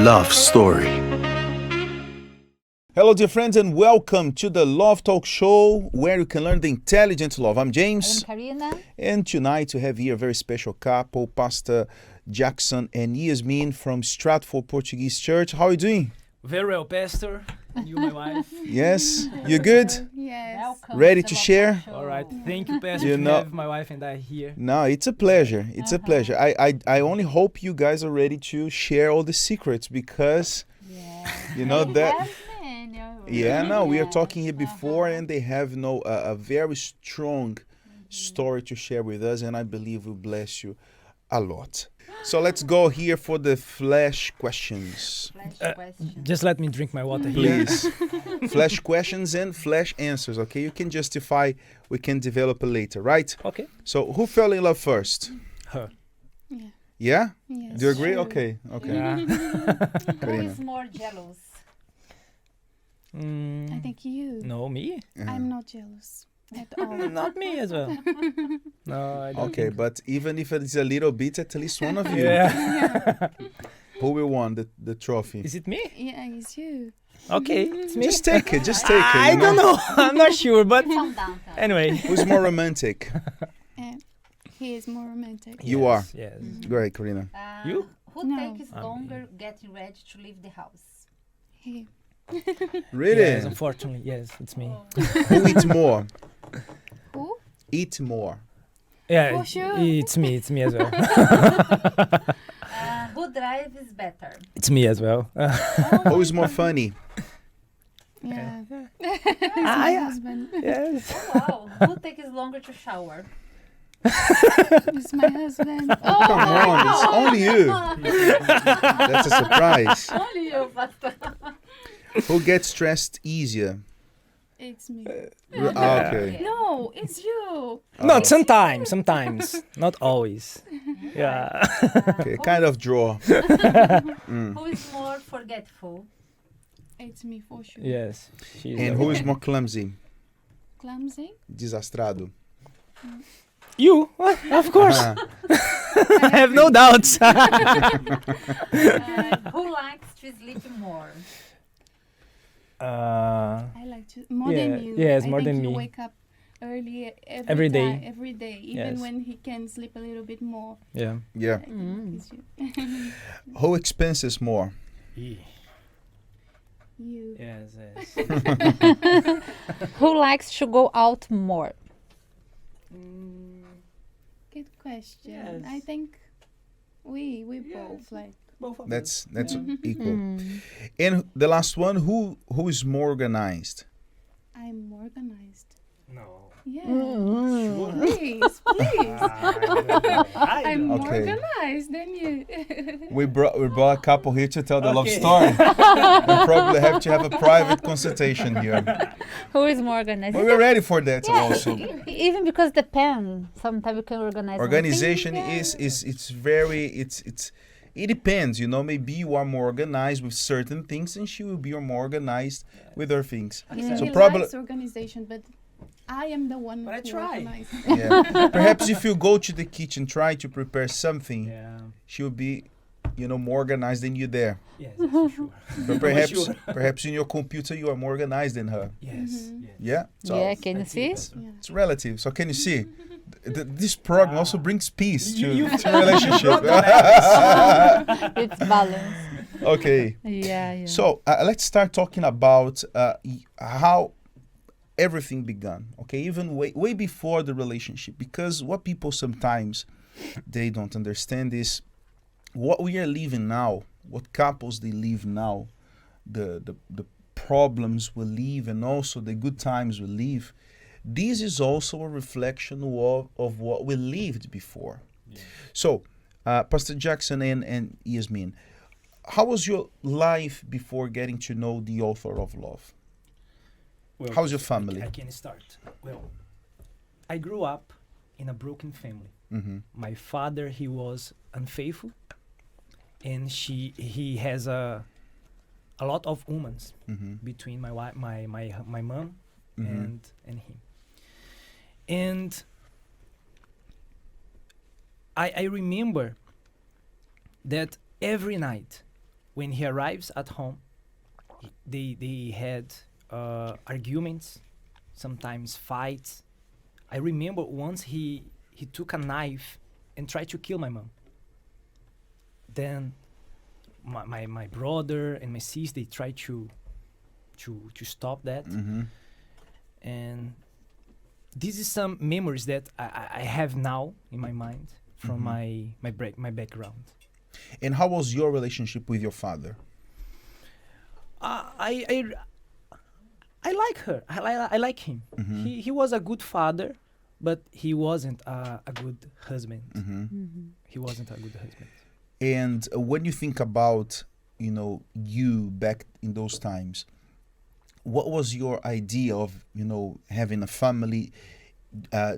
love story. Hello, dear friends, and welcome to the Love Talk Show, where you can learn the intelligent love. I'm James. I'm Karina. And tonight we have here a very special couple, Pastor Jackson and Yasmin from Stratford Portuguese Church. How are you doing? Very well, Pastor. And you, my wife. Yes? You good? Yes. Welcome Ready the to Love share? Talk Show. All right. Thank you, Pastor, You to know- have my wife and I here. No, it's a pleasure. It's a pleasure. I only hope you guys are ready to share all the secrets because, Yeah. you know, that... Yasmin, Yeah, no, we are yes. talking here before, and they have a very strong story to share with us, and I believe will bless you a lot. So let's go here for the flash questions. Flash question. Just let me drink my water here. Please. Flash questions and flash answers, okay? You can justify, we can develop it later, right? Okay. So who fell in love first? Her. Yeah. Yeah? Yes. Do you agree? Sure. Okay, okay. Yeah. Who Karina. is more jealous? I think you. No, me? I'm not jealous at all. Not me as well. No, I don't Okay, think. but even if it's a little bit, at least one of you. Yeah. Who will won the trophy? Is it me? Yeah, it's you. Okay, it's me. Just take it, just take it. I you don't know. I'm not sure, but Calm down. anyway. Who's more romantic? And he is more romantic. You are. Yes. Go ahead, Karina. You? Who No. takes longer getting ready to leave the house? He. Really? Yes, unfortunately, yes, it's me. Who eats more? Who? Eat more. Yeah, For sure. it's me as well. Who drives better? It's me as well. Who is more funny? Yeah. Ah, My yeah. husband. Yes. Wow. Who takes longer to shower? It's my husband. Oh, Come on, it's only you. That's a surprise. Only you, Pastor. Who gets stressed easier? it's me. Okay. No, it's you. No, sometimes, not always. Yeah. Okay, kind of draw. Who is more forgetful? It's me for sure. Yes. She's And who is more clumsy? Clumsy? Desastrado. You? Of course. Ah, I have no doubts. Who likes to sleep more? I like to more than you. Yes, I more think than you me. wake up early Every day. time, every day, even Yes. when he can sleep a little bit more. Yeah. yeah. I think it's you. Who expenses more? You. Yes. Who likes to go out more? Good question. Yes. I think we both like. Both of That's equal. And the last one, who is more organized? I'm organized. No. Yeah. Sure. Please. I'm more Okay. organized than you. We brought a couple here to tell the love Okay. story. We probably have to have a private consultation here. Who is more organized? But we're ready for that also. Even because the pen, sometimes you can organize. Organization one thing, it depends, you know. Maybe you are more organized with certain things, and she will be more organized with her things. Yeah. So He probably, likes organization, but I am the one But I who try. organize. yeah. Perhaps if you go to the kitchen, try to prepare something, Yeah. she will be, more organized than you there. Yes, that's for sure. But sure. perhaps in your computer you are more organized than her. Yes. Yes. Yeah. So Yeah, can you That's see? it, Pastor. Yeah. it's relative. So can you see? This program also brings peace to You to relationship. It's balance. Okay. Yeah. So let's start talking about how everything began. Okay, even way before the relationship, because what people sometimes they don't understand is what we are living now, what couples they live now, the problems we live, and also the good times we live. This is also a reflection of what we lived before. Yeah. So, Pastor Jackson and Yasmin, how was your life before getting to know the author of love? Well, How's your family? I can start. Well, I grew up in a broken family. Mm-hmm. My father, he was unfaithful, and he has a lot of women Mm-hmm. between my wife, my mom, Mm-hmm. and him. And I remember that every night when he arrives at home, they had arguments, sometimes fights. I remember once he took a knife and tried to kill my mom. Then my brother and my sis, they tried to stop that. Mm-hmm. And this is some memories that I have now in my mind from my background. And how was your relationship with your father? I like her. I like him. Mhm. He was a good father, but he wasn't a good husband. Mm-hmm. He wasn't a good husband. And when you think about, you back in those times, what was your idea of, having a family?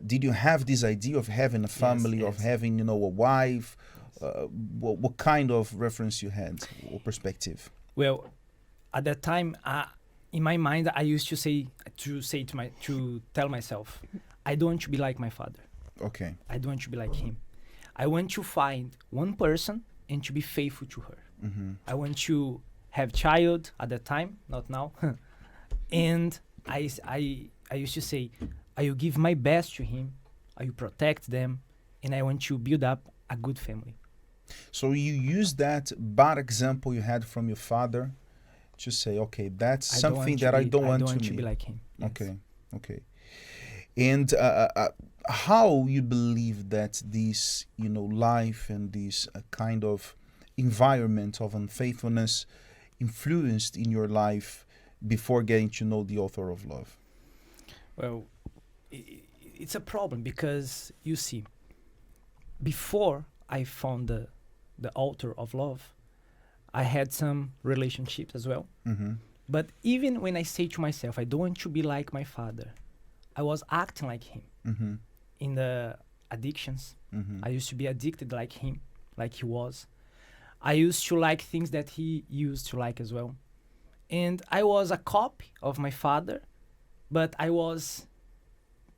Did you have this idea of having a family, of yes. having, a wife? What kind of reference you had or perspective? Well, at that time, in my mind, I used to tell myself, I don't want to be like my father. Okay. I don't want to be like him. I want to find one person and to be faithful to her. Mm-hmm. I want to have child at that time, not now. And I used to say, I will give my best to him. I will protect them, and I want to build up a good family. So you use that bad example you had from your father to say, okay, that's I don't something want to that I be- don't want to to be be. like him. Yes. Okay. And how you believe that this, life and this kind of environment of unfaithfulness influenced in your life before getting to know the author of love? Well, it's a problem because you see, before I found the author of love, I had some relationships as well. Mm-hmm. But even when I say to myself, I don't want to be like my father, I was acting like him Mm-hmm. in the addictions. Mm-hmm. I used to be addicted like him, like he was. I used to like things that he used to like as well. And I was a copy of my father, but I was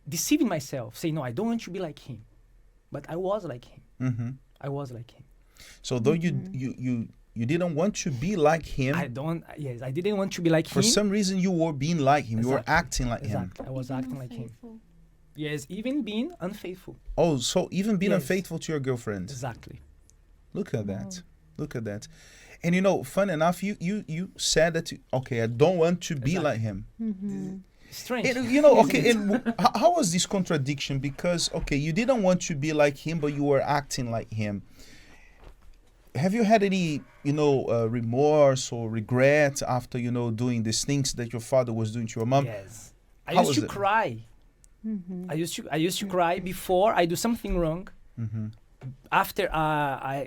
deceiving myself, saying, no, I don't want to be like him. But I was like him. Mm-hmm. I was like him. So though you didn't want to be like him, I didn't want to be like for him. some reason you were being like him. You were Exactly. acting like him. Exactly. I was Even acting like him. unfaithful. Yes, even being unfaithful. Oh, so even being Yes. unfaithful to your girlfriend. Exactly. Look at that. Look at that. And fun enough, you said that, okay, I don't want to be Exactly. like him. Mm-hmm. Strange. And, okay, and how was this contradiction? Because, okay, you didn't want to be like him, but you were acting like him. Have you had any, remorse or regret after, doing these things that your father was doing to your mom? Yes. I How used was to it? cry. Mm-hmm. I used to cry before I do something wrong. Mm-hmm. After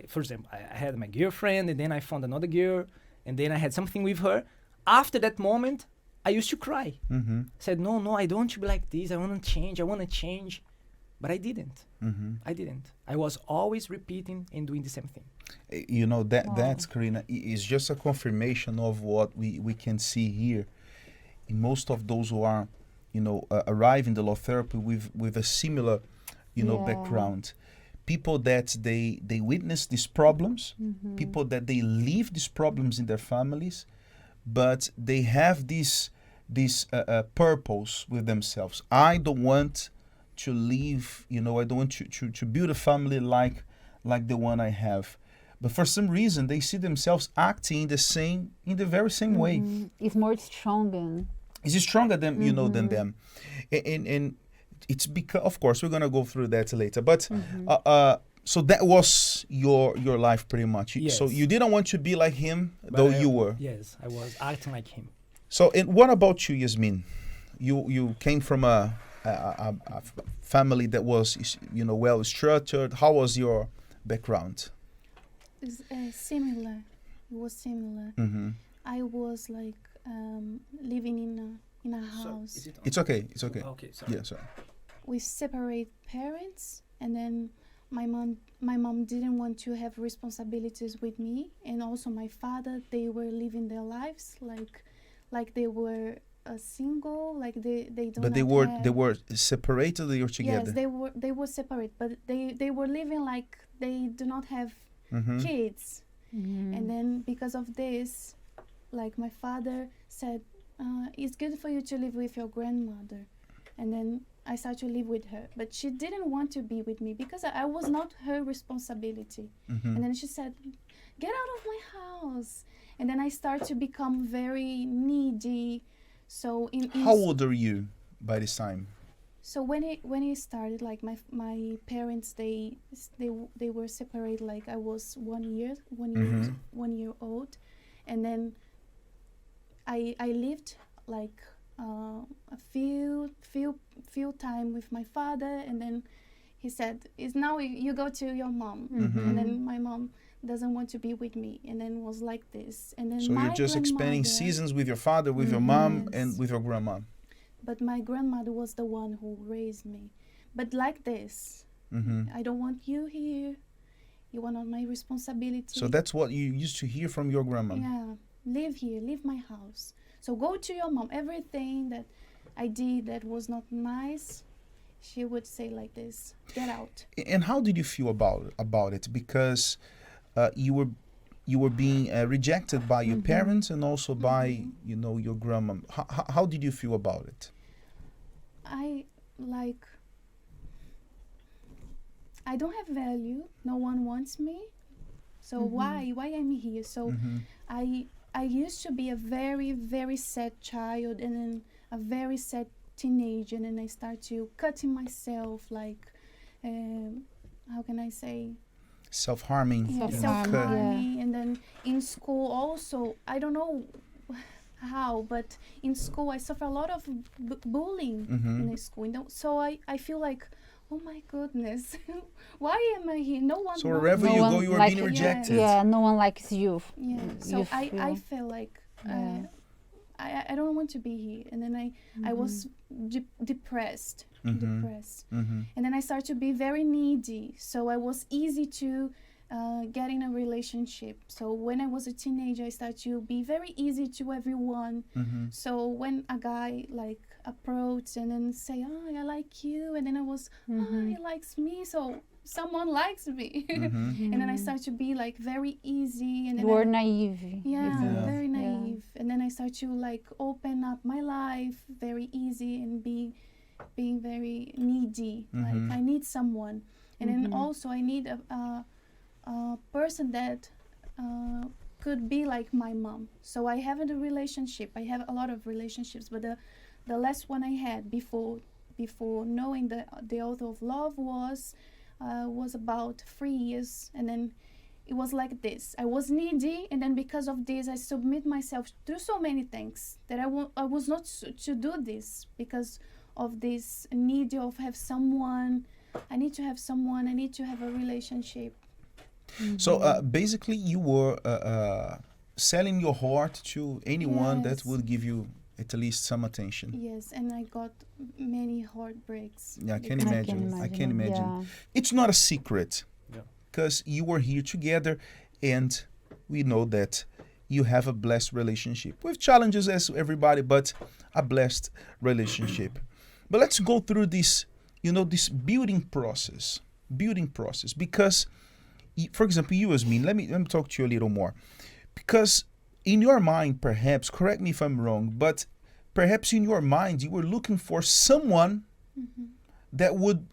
for example, I had my girlfriend, and then I found another girl, and then I had something with her. After that moment, I used to cry. Mm-hmm. Said, no, I don't want to be like this. I want to change. But I didn't. Mm-hmm. I was always repeating and doing the same thing. That's, Karina, is just a confirmation of what we can see here in most of those who are, arrive in the law therapy with a similar, Yeah. background. People that they witness these problems, Mm-hmm. people that they leave these problems in their families, but they have this purpose with themselves. I don't want to leave, I don't want to build a family like the one I have. But for some reason, they see themselves acting in the very same way. Mm-hmm. It's more strong. Is stronger than than them, and it's because, of course, we're gonna go through that later. But so that was your life pretty much. So Yes. you didn't want to be like him, But though I- you were. Yes, I was acting like him. So, and what about you, Yasmin? You came from a family that was well structured. How was your background? It's similar. It was similar. Mm-hmm. I was like living in a house It's okay. It's okay. Okay, sorry. Yeah. Sorry. with separate parents, and then my mom didn't want to have responsibilities with me, and also my father. They were living their lives like they were single, like they don't. But they were separated, or they were together. Yes, they were separate, but they were living like they do not have Mm-hmm. kids. And then because of this, like my father said, it's good for you to live with your grandmother. And then I started to live with her. But she didn't want to be with me because I was not her responsibility. And then she said, get out of my house. And then I started to become very needy. So How old are you by this time? so when it started, like my parents, they were separated. Like I was 1 year old, and then I lived like a few time with my father, and then he said, "Is now you go to your mom," and then my mom doesn't want to be with me, and then was like this, and then So my you're just expanding grandmother- seasons with your father, with your mom, Yes. and with your grandma. But my grandmother was the one who raised me. But like this, I don't want you here. You are not my responsibility. So that's what you used to hear from your grandma. Yeah, live here, leave my house. So go to your mom. Everything that I did that was not nice, she would say like this, get out. And how did you feel about it? Because you were being rejected by your parents and also by your grandma. How did you feel about it? I don't have value. No one wants me. So why I'm here? So I used to be a very, very sad child, and then a very sad teenager, and then I start to cutting myself, like how can I say? Self-harming. Yeah, Self-harm, self-harming. And then in school also, I don't know how, but in school I suffer a lot of bullying in the school. So I feel like, oh my goodness, why am I here? No one So wants wherever No you one go, you are like being it. rejected. Yeah, no one likes you. Yeah, so You I feel- felt like Yeah. I don't want to be here, and then I was depressed, and then I started to be very needy. So I was easy to get in a relationship. So when I was a teenager, I started to be very easy to everyone. So when a guy like approached and then say, "Oh, I like you," and then I was, "Oh, he likes me," so someone likes me, and then I started to be like very easy, and then You were I- naive. yeah, isn't it? very Yeah. naive. And then I start to like open up my life very easy and being very needy. Like I need someone, and then also I need a person that could be like my mom. So I have a relationship. I have a lot of relationships, but the last one I had before knowing the author of love was about 3 years, and then it was like this. I was needy, and then because of this, I submit myself to so many things that I was not to do this because of this need of have someone. I need to have someone. I need to have a relationship. So basically, you were selling your heart to anyone that Yes. would give you at least some attention. Yes, and I got many heartbreaks. Yeah, I can because- imagine. I can imagine. Yeah. It's not a secret Yeah. because you were here together, and we know that you have a blessed relationship with challenges as everybody, but a blessed relationship. But let's go through this, this building process, because, for example, you, Yasmin, let me talk to you a little more, because in your mind, perhaps, correct me if I'm wrong, but perhaps in your mind, you were looking for someone that would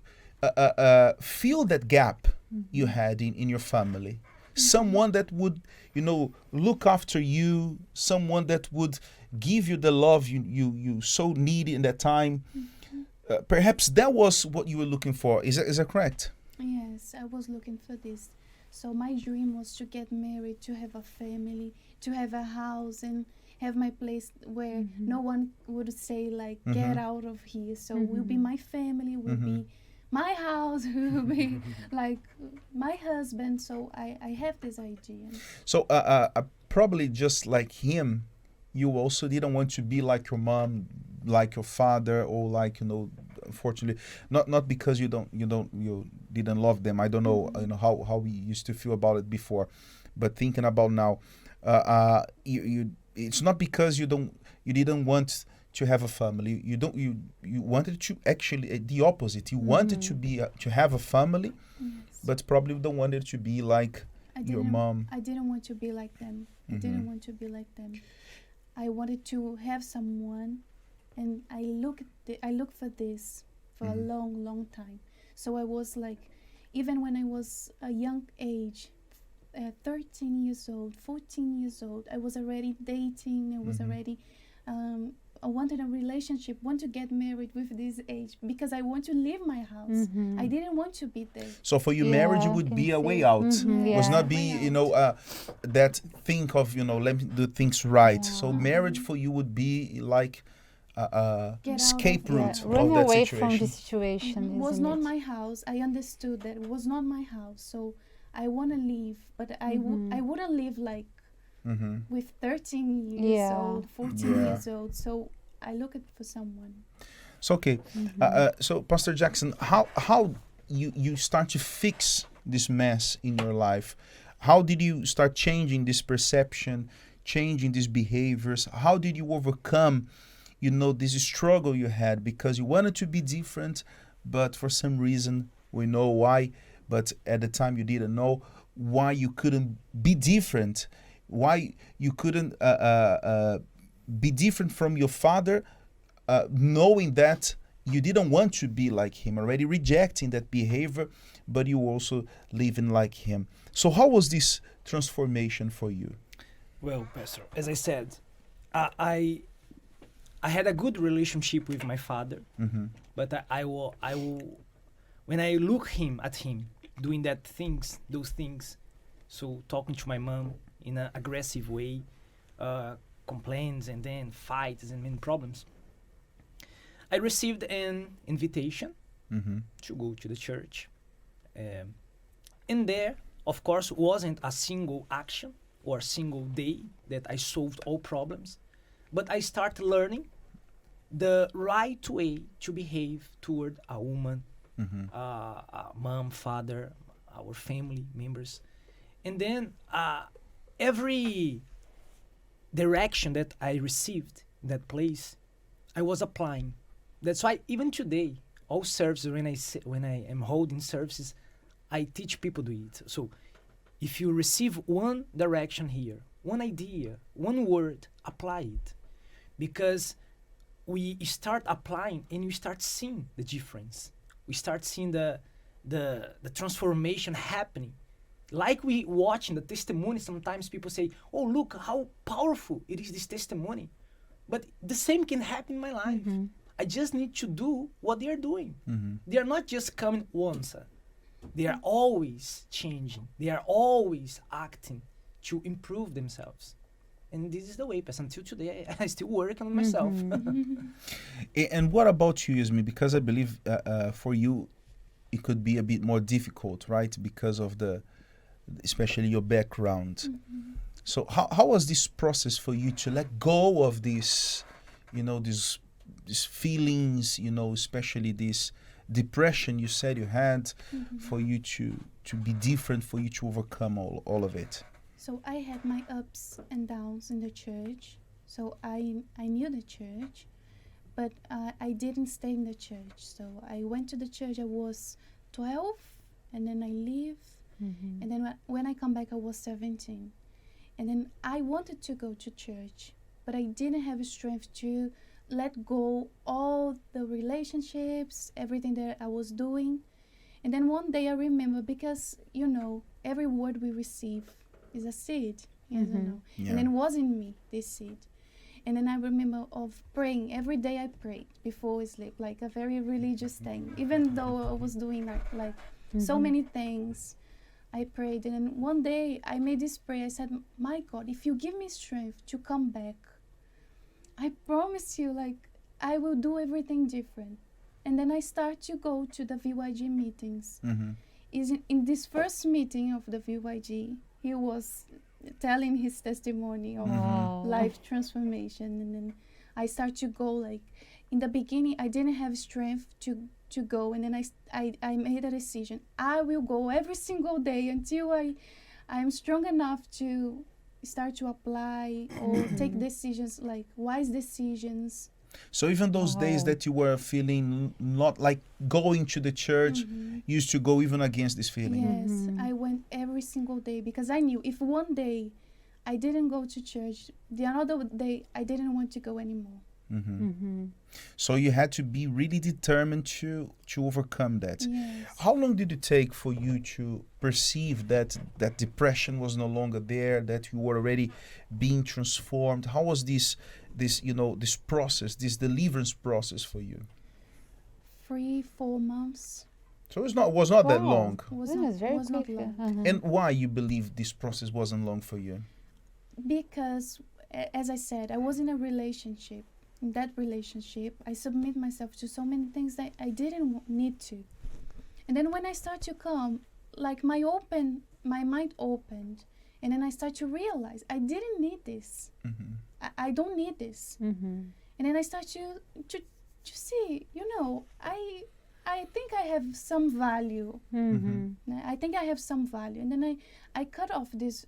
fill that gap you had in your family. Someone that would, look after you, someone that would give you the love you so needed in that time. Perhaps that was what you were looking for. Is that correct? Yes, I was looking for this. So my dream was to get married, to have a family, to have a house, and have my place where no one would say like, get out of here. So will be my family, will be my house, will be like my husband. So I have this idea. So probably just like him, you also didn't want to be like your mom, like your father, or like, unfortunately, not because you didn't love them. I don't know, how we used to feel about it before, but thinking about now, you it's not because you didn't want to have a family. You wanted to actually the opposite. You wanted to be to have a family, but probably don't want it to be like I your didn't. mom. I didn't want to be like them. I didn't want to be like them. I wanted to have someone, and I looked for this for a long, long time. So I was like, even when I was a young age, 13 years old, 14 years old, I was already dating. I was already. I wanted a relationship, want to get married with this age because I want to leave my house. I didn't want to be there. So for you, Yeah, marriage I would can be a see. way out. Was Yeah. not be, Way you know, that think of, you know, let me do things right. So Yeah. marriage for you would be like Get out escape of- route Run of that away from situation. the situation. It was isn't not it? my house. I understood that it was not my house. So I want to leave, but I wouldn't live like with 13 years Yeah. old, 14 Yeah. years old. So I looked for someone. So okay, so Pastor Jackson, how you start to fix this mess in your life? How did you start changing this perception, changing these behaviors? How did you overcome, you know, this struggle you had because you wanted to be different, but for some reason we know why, but at the time you didn't know why you couldn't be different, why you couldn't be different from your father, knowing that you didn't want to be like him, already rejecting that behavior, but you also living like him. So how was this transformation for you? Well, Pastor, as I said, I had a good relationship with my father, but I will when I look at him doing those things, so talking to my mom in an aggressive way, complaints and then fights and many problems. I received an invitation to go to the church. And there, of course, wasn't a single action or a single day that I solved all problems, but I started learning the right way to behave toward a woman, a mom, father, our family members. And then every direction that I received in that place, I was applying. That's why even today, all services, when I am holding services, I teach people to do it. So if you receive one direction here, one idea, one word, apply it. Because we start applying and we start seeing the difference. We start seeing the transformation happening. Like we watching the testimony, sometimes people say, oh, look how powerful it is, this testimony. But the same can happen in my life. I just need to do what they are doing. They are not just coming once. They are always changing. They are always acting to improve themselves. And this is the way, because until today, I still work on myself. And what about you, Yasmin? Because I believe for you, it could be a bit more difficult, right? Because of especially your background. So how was this process for you to let go of this, you know, these feelings, you know, especially this depression you said you had, for you to be different, for you to overcome all of it? So I had my ups and downs in the church. So I knew the church, but I didn't stay in the church. So I went to the church. I was 12, and then I leave. And then when I come back, I was 17. And then I wanted to go to church, but I didn't have strength to let go all the relationships, everything that I was doing. And then one day I remember, because, you know, every word we receive is a seed. Yes or no? Yeah. And then it was in me, this seed. And then I remember of praying. Every day I prayed before I sleep, like a very religious thing. Even though I was doing like so many things, I prayed. And then one day I made this prayer. I said, my God, if you give me strength to come back, I promise you, like, I will do everything different. And then I start to go to the VYG meetings. In this first meeting of the VYG, he was telling his testimony of life transformation. And then I start to go, like, in the beginning, I didn't have strength to go. And then I made a decision. I will go every single day until I'm strong enough to start to apply or take decisions, like wise decisions. So even those days that you were feeling not like going to the church, you used to go even against this feeling. Yes, I went every every single day, because I knew if one day I didn't go to church, the another day I didn't want to go anymore. So you had to be really determined to overcome that. Yes. How long did it take for you to perceive that depression was no longer there, that you were already being transformed? How was this this process, this deliverance process for you? 3-4 months. So was not that Wow. long. Was That not, is very was not quick. long. And why you believe this process wasn't long for you? Because, as I said, I was in a relationship. In that relationship, I submit myself to so many things that I didn't need to. And then when I start to come, like my mind opened, and then I start to realize I didn't need this. I don't need this. And then I start to see, I think I have some value. I think I have some value. And then I cut off this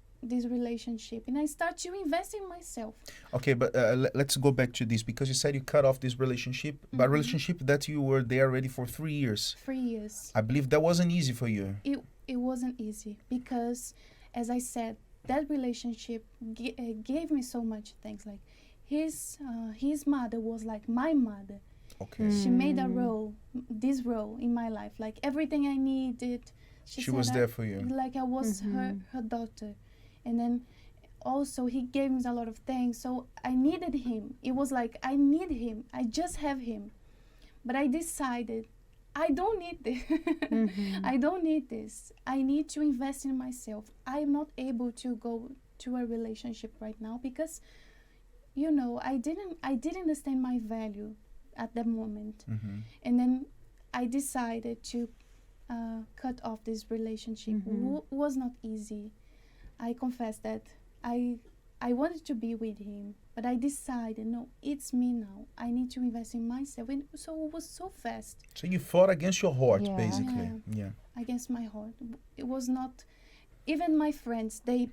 relationship, and I start to invest in myself. Okay, but let's go back to this, because you said you cut off this relationship, but relationship that you were there already for 3 years. 3 years. I believe that wasn't easy for you. It wasn't easy because, as I said, that relationship gave me so much things. Like his mother was like my mother. Okay. She made this role in my life. Like everything I needed, She said was there for you. Like I was her daughter. And then also he gave me a lot of things. So I needed him. It was like I need him. I just have him. But I decided I don't need this. I don't need this. I need to invest in myself. I'm not able to go to a relationship right now because, I didn't understand my value at that moment. And then I decided to cut off this relationship. Was not easy. I confess that I wanted to be with him, but I decided, no, it's me now. I need to invest in myself. And so it was so fast. So you fought against your heart, Yeah. basically. Yeah. Against my heart. It was not, even my friends, they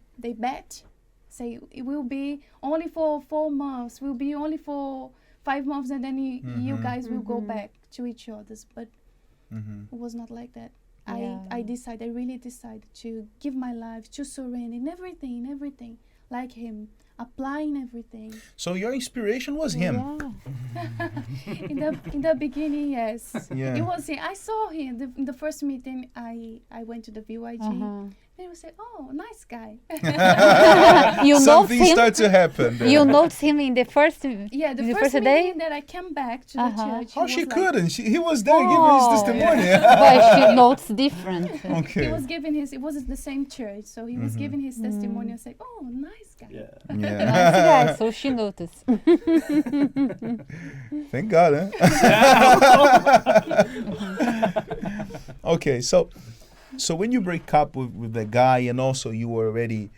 bet, say it will be only for 4 months, will be only for 5 months, and then you guys will go back to each other's. But it was not like that. Yeah. I really decided to give my life, to surrender in everything, like him, applying everything. So your inspiration was him. Yeah. In the beginning, yes. Yeah. It was him. I saw him in the first meeting. I went to the BYG. They would say, "Oh, nice guy." You noticed Something him. started to happen. there. You noticed him in the first. Yeah, the the first day. meeting that I came back to the church. How he she was like- couldn't? He was there giving his Oh. testimony. But she notes different. Okay. He was giving his. It wasn't the same church, so he was giving his testimony. I said, "Oh, nice guy." Yeah. Nice guy, so she noticed. Thank God, huh? Okay, so when you break up with the guy, and also you were already,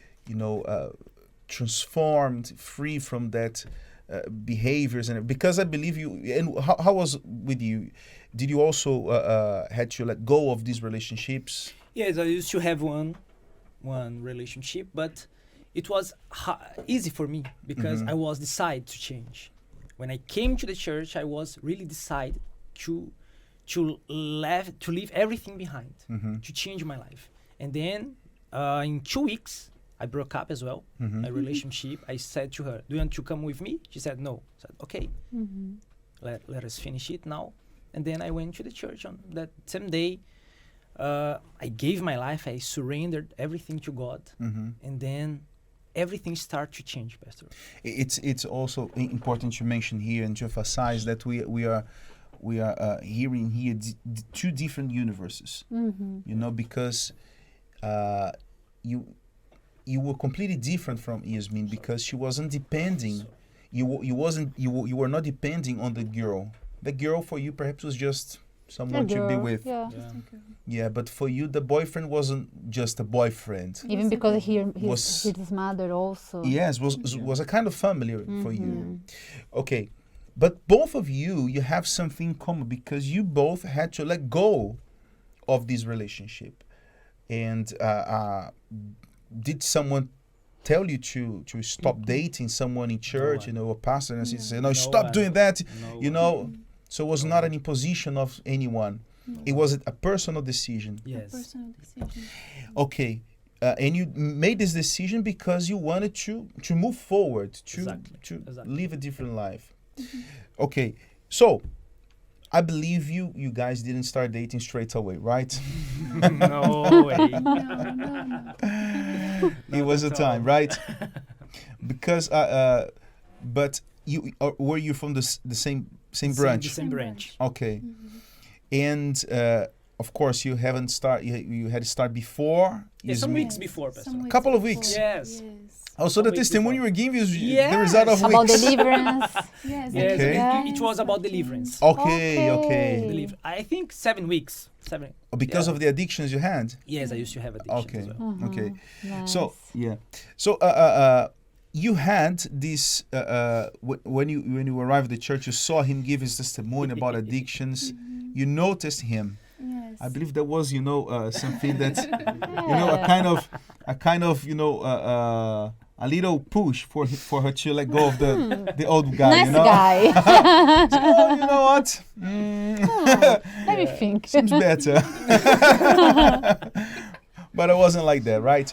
transformed, free from that behaviors, and because I believe you. And how was with you? Did you also had to let go of these relationships? Yes, I used to have one relationship, but it was easy for me because I was decided to change. When I came to the church, I was really decided to leave everything behind, to change my life. And then in 2 weeks, I broke up as well, my relationship. I said to her, "Do you want to come with me?" She said no. I said, "Okay, let us finish it now." And then I went to the church on that same day. I gave my life. I surrendered everything to God, and then everything started to change, Pastor. It's also important to mention here and to emphasize that we are hearing here two different universes. Because you were completely different from Yasmin, because she wasn't depending. You were not depending on the girl. The girl for you perhaps was just someone to be with. Yeah. Yeah, but for you the boyfriend wasn't just a boyfriend. Even because Was- his mother also. Yes, was a kind of family for you. Okay, but both of you have something in common, because you both had to let go of this relationship. And did someone tell you to stop dating someone in church? one. A pastor, and say, "No, No stop one. doing that." No So it was not an imposition of anyone. It was a personal decision. Yes. Personal decision. Okay, and you made this decision because you wanted to move forward, to Exactly. live a different life. Okay, so I believe you guys didn't start dating straight away, right? No way. No. It was a at time, all. right? Because but you were you from the same branch? The same branch. Okay, and of course you haven't start. You had to start before. Yeah, some Yasmin. weeks before, Pastor. Some Couple of before. weeks. Yes. Also, Some the weeks testimony you before. were giving is the Yes. result of About weeks. deliverance. Yes. Yes, Okay. it was about deliverance. Okay, okay. Okay. I think 7 weeks. Because Yeah. of the addictions you had. Yes, I used to have addiction Okay. as well. Okay. Nice. So yeah. So you had this when you arrived at the church, you saw him give his testimony about addictions. You noticed him. Yes. I believe there was something that a kind of a little push for her to let go of the old guy. Nice you know? guy. Oh, you know what? Let me think. Seems better. But it wasn't like that, right?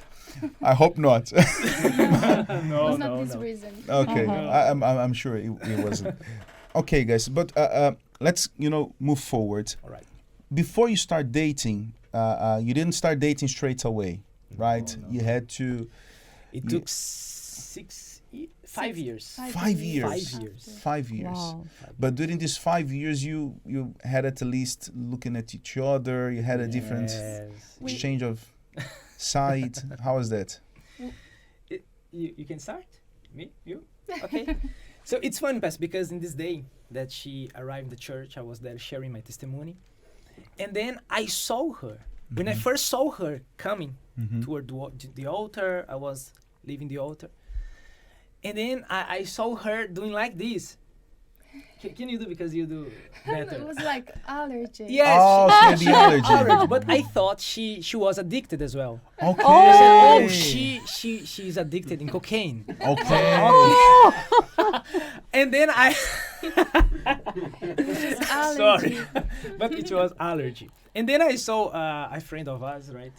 I hope not. No, was not this reason. Okay, Uh-huh. I'm sure it wasn't. Okay, guys, but let's move forward. All right. Before you start dating, you didn't start dating straight away, right? No. You had to It You- took 5 years. 5 years. 5 years. 5 years. Wow. But during these 5 years, you had at least looking at each other. You had a different Yes. We- exchange of sight. How was that? You can start? Me? You? Okay. So it's fun, Pastor, because in this day that she arrived in the church, I was there sharing my testimony. And then I saw her. When I first saw her coming toward the altar, I was leaving the altar. And then I saw her doing like this. Can you do, because you do better? It was like allergy. Yes, Oh, she had the allergy. allergy, but I thought she was addicted as well. Okay. I said, oh, she's addicted in cocaine. Okay. And then I It's allergy. sorry, but it was allergy. And then I saw a friend of us, right?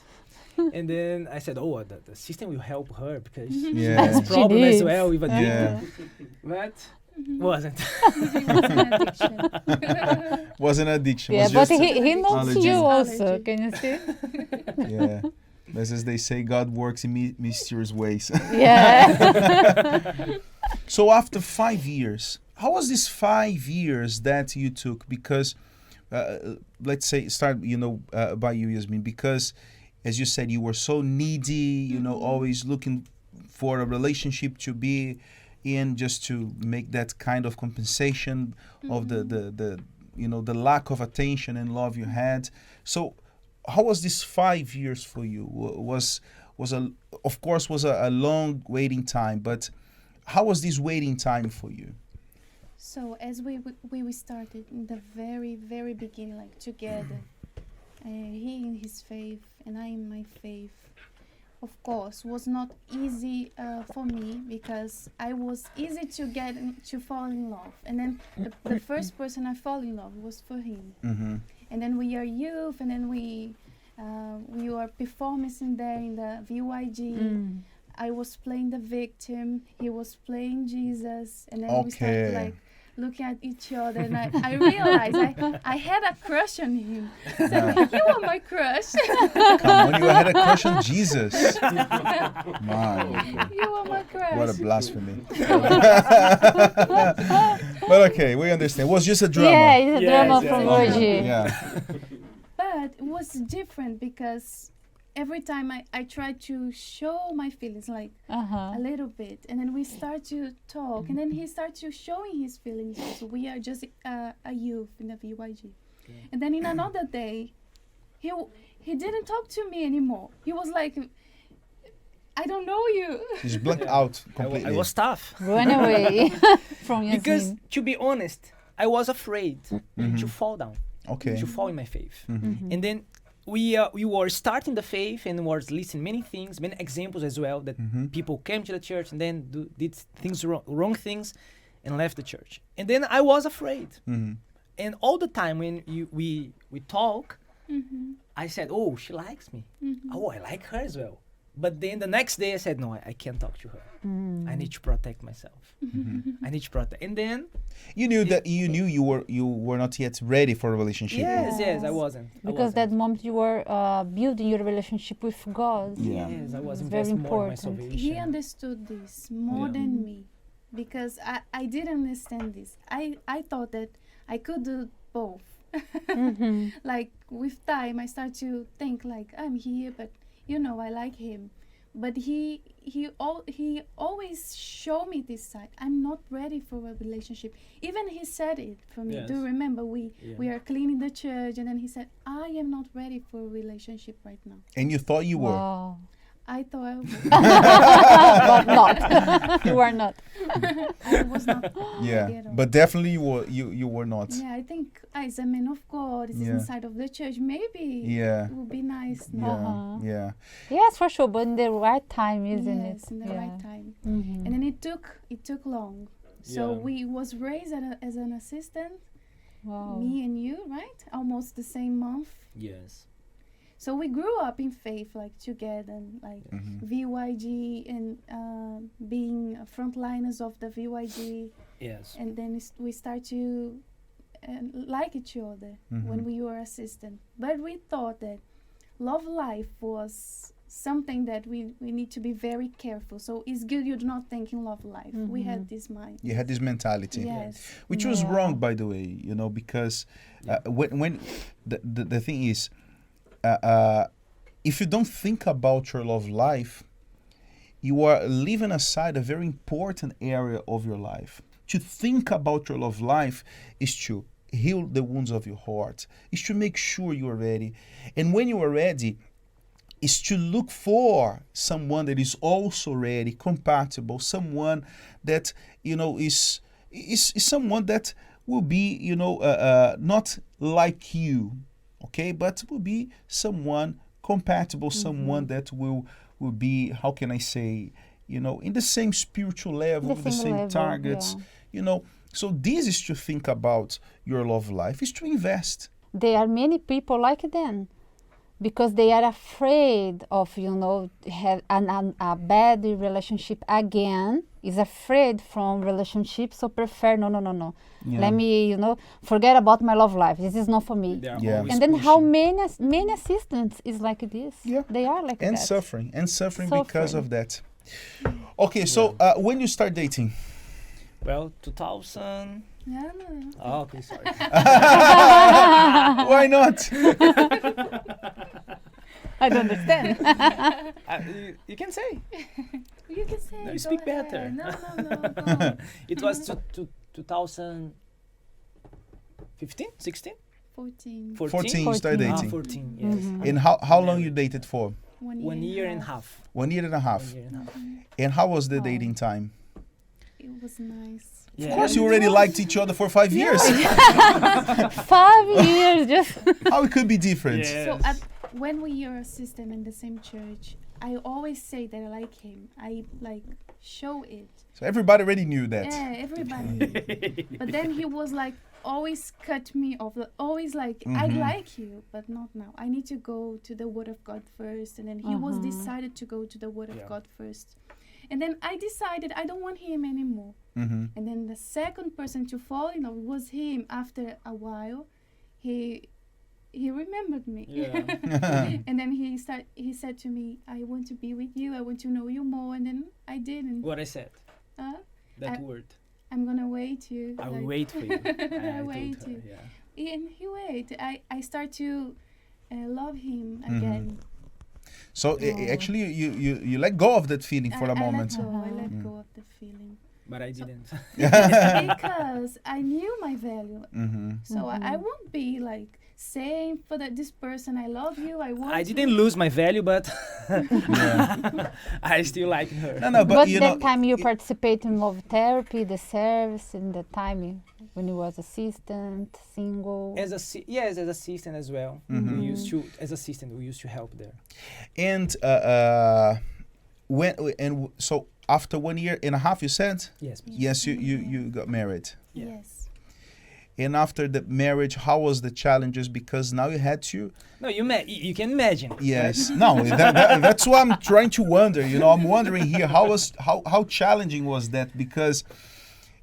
And then I said, oh, the system will help her because she Yeah. has problem as needs. well with addiction. Yeah. But wasn't. It was an addiction. Was an addiction. Yeah, was but just he knows allergy. you also. Allergy. Can you see? Yeah. As they say, God works in mysterious ways. Yeah. So after 5 years, how was this 5 years that you took? Because let's say start by you, Yasmin, because as you said, you were so needy, always looking for a relationship to be in, just to make that kind of compensation of the lack of attention and love you had. So how was this 5 years for you? Was a long waiting time, but how was this waiting time for you? So as we started in the very, very beginning, like together, he in his faith and I in my faith, of course, was not easy for me because I was easy to fall in love. And then the first person I fall in love was for him. Mm-hmm. And then we are youth, and then we were performing there in the VYG. Mm. I was playing the victim, he was playing Jesus, and then we started like looking at each other, and I realized I had a crush on him. So you are my crush. Come on, you had a crush on Jesus. Man, You are my crush. what a blasphemy. But okay, we understand. It was just a drama. Yeah, it's a Yes, drama yes. from Okay, Orgy. yeah. But it was different because every time I tried to show my feelings, like Uh-huh. a little bit, and then we start to talk, and then he starts to showing his feelings. So we are just a youth in the VYG. And then in another day, he didn't talk to me anymore. He was like, I don't know you. Just blanked Yeah. out I completely. was tough. Run away from Yasmin. Because, to be honest, I was afraid to fall down, Okay. to fall in my faith. Mhm. And then we were starting the faith and was listening many things, many examples as well that people came to the church and then did things wrong things and left the church. And then I was afraid. Mhm. And all the time when we talk, Mm-hmm. I said, oh, she likes me. Mm-hmm. Oh, I like her as well. But then the next day I said, no, I can't talk to her. I need to protect myself. I need to protect. And then, You knew that you were not yet ready for a relationship. yes, I Yes. wasn't. I Because wasn't. that moment you were building your relationship with God. Yeah. Yes, I was It's very investing more in my important. salvation. He understood this more Yeah. than me, because I didn't understand this. I thought that I could do both. Mhm. Like with time, I start to think like I'm here, but I like him. But he always show me this side. I'm not ready for a relationship. Even he said it for me. Do you Yes. remember Yeah. we are cleaning the church, and then he said, I am not ready for a relationship right now. And you thought you were. Wow. I thought I But not. You are not. was not ready Yeah. at all. But definitely you were not. Yeah, I think as a man of God, is Yeah. inside of the church. Maybe Yeah. it would be nice Yeah. now. Uh-huh. Yeah. Yes, for sure, but in the right time, isn't Yes, it? in the right time. Mhm. And then it took long. So Yeah. we was raised as an assistant, Wow. me and you, right? Almost the same month. Yes. So we grew up in faith, like together, and like Mhm. VYG and being frontliners of the VYG. Yes. And then we start to like each other when Mhm. we were assistant. But we thought that love life was something that we need to be very careful. So it's good you do not think in love life. We had this mind. You had this mentality. Yes. Which was Yeah. wrong, by the way, because when the thing is, if you don't think about your love life, you are leaving aside a very important area of your life. To think about your love life is to heal the wounds of your heart, is to make sure you are ready. And when you are ready, is to look for someone that is also ready, compatible, someone that is someone that will be not like you, okay, but will be someone compatible, someone that will be, how can I say, in the same spiritual level, with the same level, targets, yeah. So this is to think about your love life, is to invest. There are many people like them because they are afraid of have a bad relationship again, is afraid from relationship, so prefer no. Yeah. Let me forget about my love life, this is not for me. They are Yeah. always And then how pushing. many assistants is like this. Yeah. They are like And that. suffering because Suffering. of that. Okay, so when you start dating, Well, 2000. Yeah, no. Oh, okay, sorry. why not? I don't understand. You can say. You can say. No, go speak ahead. better. No. Go. It was 2015, 16, 14. 14 you started 14. dating. 14, yes. Mhm. And how long you dated for? 1 year and a half. 1 year and a half. 1 year and a half. And how was the Oh. dating time? It was nice. Yeah. Of course, you already liked each other for 5 years. 5 years just. How it could be different? Yes. So when we are assistant in the same church, I always say that I like him. I like show it. So everybody already knew that. Yeah, everybody. But then he was like always cut me off. Always like I like you, but not now. I need to go to the Word of God first. And then he was decided to go to the Word of Yeah. God first. And then I decided I don't want him anymore. Mm-hmm. And then the second person to fall in love was him. After a while, he remembered me. Yeah. And then he said to me, I want to be with you, I want to know you more. And then I didn't. What I said, that word. I'm gonna wait you. I will like- wait for you. I wait told her, you. yeah. And he wait. I start to love him again. So actually, you let go of that feeling for a I moment. I let go of the feeling. But I didn't. Because I knew my value. Mm-hmm. So I won't be like saying for this person, I love you, I want I you. didn't lose my value, but Yeah. I still like her. No, But but you know, that time you participate in love therapy, the service, in the time when you was assistant, single. As as assistant as well. Mhm. We used to, as assistant, we used to help there. and so after 1 year and a half, you said Yes. yes, you got married. Yeah. Yes. And after the marriage, how was the challenges? Because now you had to. No, you can imagine. Yes. No, that's what I'm trying to wonder. I'm wondering here how challenging was that, because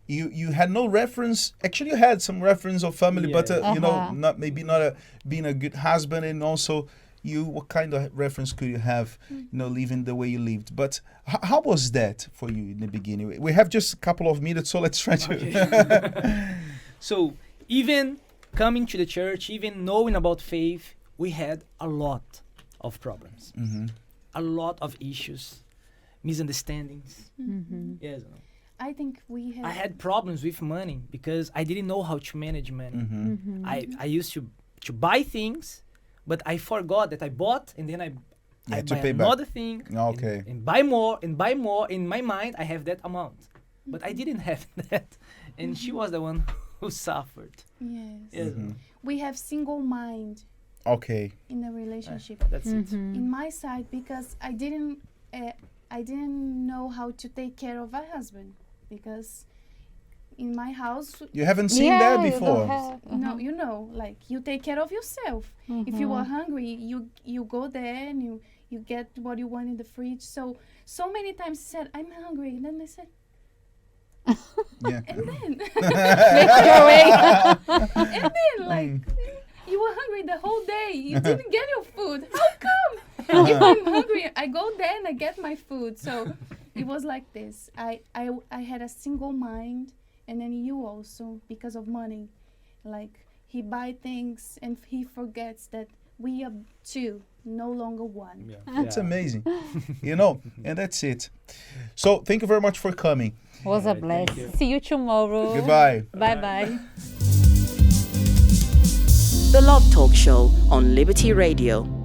you had no reference. Actually, you had some reference of family, but not being a good husband, and also what kind of reference could you have, living the way you lived? But how was that for you in the beginning? We have just a couple of minutes, so let's try to. Okay. So even coming to the church, even knowing about faith, we had a lot of problems, a lot of issues, misunderstandings. Yes. I think we had. I had problems with money because I didn't know how to manage money. I used to buy things, but I forgot that I bought, and then I buy another thing, and buy more and buy more. In my mind, I have that amount, but I didn't have that, and she was the one who suffered. Yes. We have single mind. Okay. In a relationship. That's it. In my side, because I didn't know how to take care of my husband, because in my house you haven't seen that you before. don't have, no, like you take care of yourself. If you are hungry, you go there and you get what you want in the fridge. So many times he said, I'm hungry, and then I said, Yeah. and then make your way. and then like you were hungry the whole day, you didn't get your food, how come? If I'm hungry, I go there and I get my food. So it was like this. I had a single mind, and then you also, because of money, like he buy things and he forgets that we are two, no longer one. That's amazing. And that's it. So thank you very much for coming. Was a Alright, thank blessing. you. See you tomorrow. Goodbye. Bye-bye. The Love Talk Show on Liberty Radio.